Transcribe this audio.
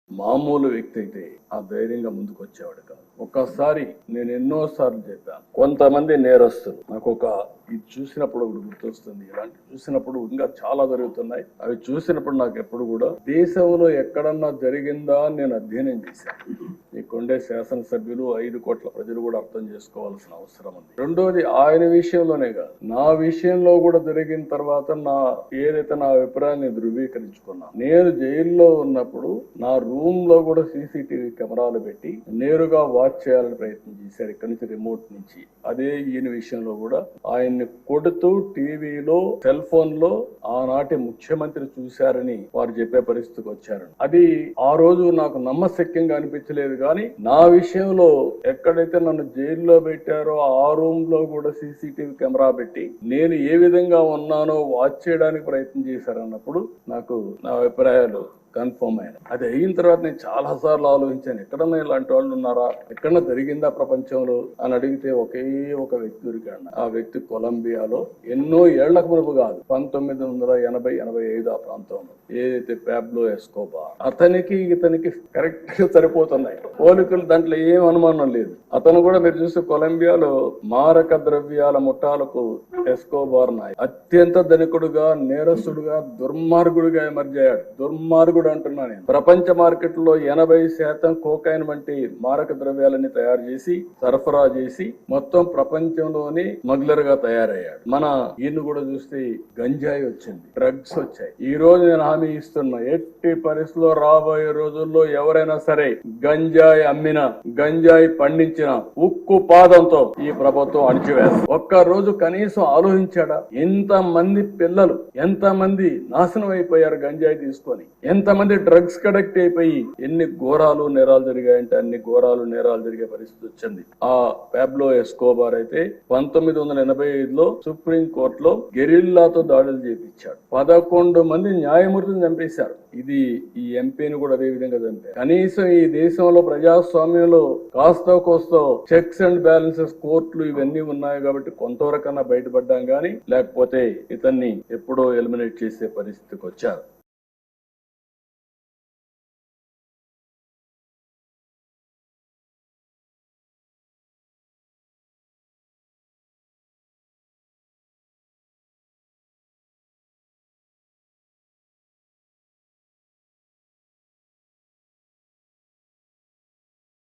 మామూలు వ్యక్తి అయితే ఆ ధైర్యంగా ముందుకు వచ్చేవాడు కాదు. ఒక్కసారి నేను ఎన్నోసార్లు చెప్పాను, కొంతమంది నేరస్తులు నాకు ఇది చూసినప్పుడు ఒకటి గుర్తొస్తుంది. ఇలాంటి చూసినప్పుడు ఇంకా చాలా జరుగుతున్నాయి. అవి చూసినప్పుడు నాకు ఎప్పుడు కూడా దేశంలో ఎక్కడన్నా జరిగిందా అని నేను అధ్యయనం చేశాను. ఇక్కడుండే శాసనసభ్యులు 5 కోట్ల ప్రజలు కూడా అర్థం చేసుకోవాల్సిన అవసరం ఉంది. రెండోది, ఆయన విషయంలోనే కాదు, నా విషయంలో కూడా జరిగిన తర్వాత ఏదైతే నా అభిప్రాయాన్ని ధృవీకరించుకున్నా, నేను జైల్లో ఉన్నప్పుడు నా రూమ్ లో కూడా సీసీటీవీ కెమెరాలు పెట్టి నేరుగా వాచ్ చేయాలని ప్రయత్నం చేశారు ఇక్కడి నుంచి, రిమోట్ నుంచి. అదే ఈయన విషయంలో కూడా ఆయన్ని కొడుతూ టీవీలో, సెల్ ఫోన్ లో ఆనాటి ముఖ్యమంత్రి చూశారని వారు చెప్పే పరిస్థితికి వచ్చారు. అది ఆ రోజు నాకు నమ్మశక్యంగా అనిపించలేదు. కానీ నా విషయంలో ఎక్కడైతే నన్ను జైల్లో పెట్టారో ఆ రూమ్ లో కూడా సీసీటీవీ కెమెరా పెట్టి నేను ఏ విధంగా ఉన్నానో వాచ్ చేయడానికి ప్రయత్నం చేశారన్నప్పుడు నాకు నా అభిప్రాయాలు కన్ఫర్మ్ అయినా. అది అయిన తర్వాత నేను చాలా సార్లు ఆలోచించాను, ఎక్కడన్నా ఇలాంటి వాళ్ళు ఉన్నారా, ఎక్కడన్నా జరిగిందా ప్రపంచంలో అని అడిగితే ఒకే ఒక వ్యక్తి దొరికాడు. ఆ వ్యక్తి కొలంబియాలో ఎన్నో ఏళ్లకు మునుపు కాదు, 1980-85 ఆ ప్రాంతంలో ఏదైతే పాబ్లో ఎస్కోబార్, అతనికి ఇతనికి కరెక్ట్ గా సరిపోతున్నాయి పోలికలు, దాంట్లో ఏం అనుమానం లేదు. అతను కూడా మీరు చూస్తే కొలంబియాలో మారక ద్రవ్యాల ముఠాలకు ఎస్కోబార్ నాయక్ అత్యంత ధనికుడుగా, నేరస్తుడుగా, దుర్మార్గుడిగా ఎమర్జ్ అయ్యాడు. దుర్మార్గుడు అంటున్నా నేను. ప్రపంచ మార్కెట్ లో 80% కోకైన్ వంటి మారక ద్రవ్యాలని తయారు చేసి సరఫరా చేసి మొత్తం ప్రపంచంలోని స్మగ్లర్ గా తయారయ్యాడు. మన ఈయన కూడా చూస్తే గంజాయి వచ్చింది, డ్రగ్స్ వచ్చాయి. ఈ రోజు నేను హామీ ఇస్తున్నా, ఎట్టి పరిస్థితుల్లో రాబోయే రోజుల్లో ఎవరైనా సరే గంజాయి అమ్మిన, గంజాయి పండించిన ఉక్కు పాదంతో ఈ ప్రభుత్వం అణిచివేస్తుంది. ఒక్క రోజు కనీసం ఆలోచించాడా? ఎంతమంది పిల్లలు, ఎంతమంది నాశనం అయిపోయారు గంజాయి తీసుకొని, ఎంతమంది డ్రగ్స్ కడెక్ట్ అయిపోయి ఎన్ని ఘోరాలు నేరాలు జరిగాయంటే అన్ని ఘోరాలు నేరాలు జరిగే పరిస్థితి వచ్చింది. ఆ పాబ్లో ఎస్కోబార్ అయితే 1985లో సుప్రీం కోర్టులో గెరిల్లాతో దాడులు చేపించాడు. 11 మంది న్యాయమూర్తిని చంపేశారు. ఇది ఈ ఎంపీని కూడా అదే విధంగా చంపారు. కనీసం ఈ దేశంలో ప్రజాస్వామ్యంలో కాస్తో కోస్తో చెక్స్ అండ్ బ్యాలెన్సెస్, కోర్టులు ఇవన్నీ ఉన్నాయి కాబట్టి కొంతవరకన్నా బయటపడ్డాం, గానీ లేకపోతే ఇతన్ని ఎప్పుడో ఎలిమినేట్ చేసే పరిస్థితికి వచ్చారు.